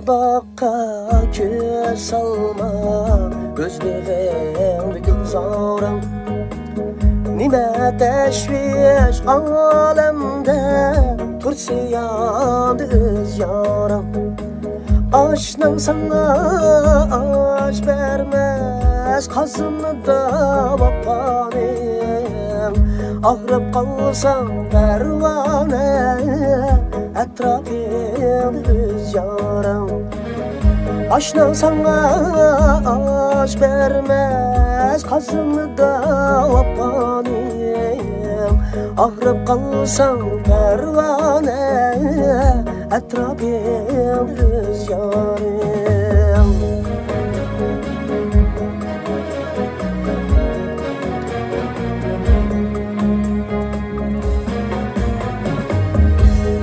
bakka köz salma, gözlerimde gülzarım. Nime teşviş alemde, tursiyan öz yarım. Aşkın sana aş vermez, kazını da vapanim. Ağrıp kalsam pervane, etrafım öz yarım. Aşkın sana aş vermez, kazını da vapanim. Ağrıp kalsam pervane, etrafım öz yarım.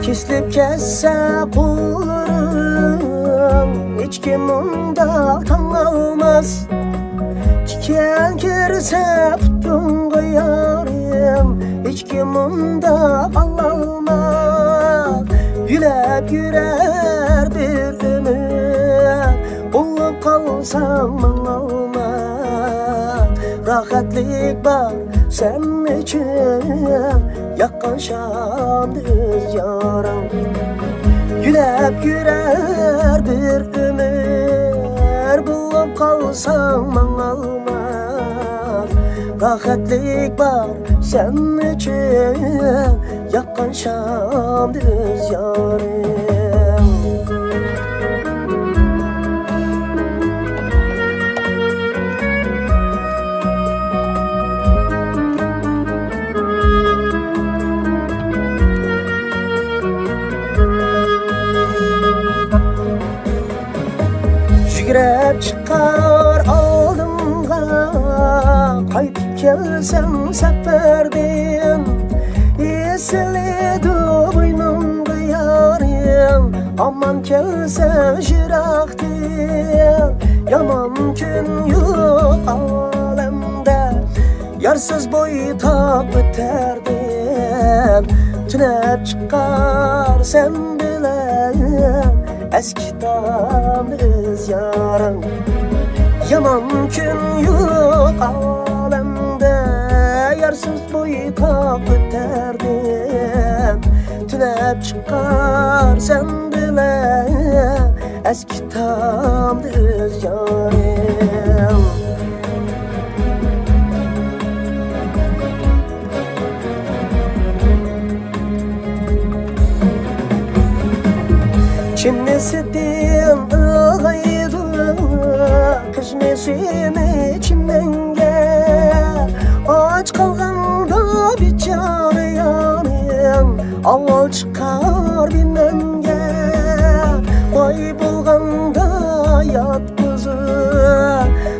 Kislip kesse kullarım, hiç kim onda tanımaz. Diken girse tutun koyarım, hiç kim onda kalmaz. Gülep yürer bir ömür, bulup kalsam olmaz. Rahatlık var sen için, yakkan şam düz yaram. Gülep yürer bir ömür, bulup kalsam olmaz. Rahatlık var sen için, yakkan şam düz yaram. Yügrep çıkar aldımga, kayıp gelsem seferden. Esli boynumda yarim, aman gelse jirakten. Yaman gün yok alemde, yarsız boy tak öterden. Tünep çıkar sen bilen, eskidan öz yarım. Yaman gün yok alemde, yarsız boyu tak öterdim. Tünep çıkar sen bile, eskidan öz yarım. Çimnesidim ığaydı, kışmesini içimden gel. Aç kalganda bir canı yanım, avval çıkar bilmem gel. Vay bulganda yat kızı,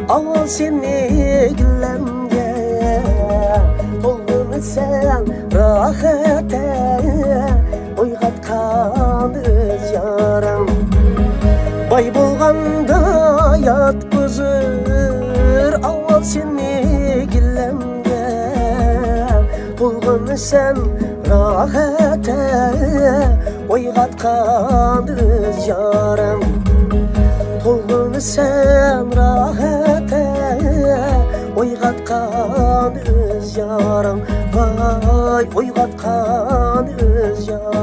avval seni güllem gel. Toldun sen rahete, uygatkan öz yaram. Bay bulganda yatkızır, avval seni gillemge. Bulgun sen rahete, uygatkan öz yaram. Bulgun sen rahete, uygatkan öz yaram. Vay uygatkan öz yaram.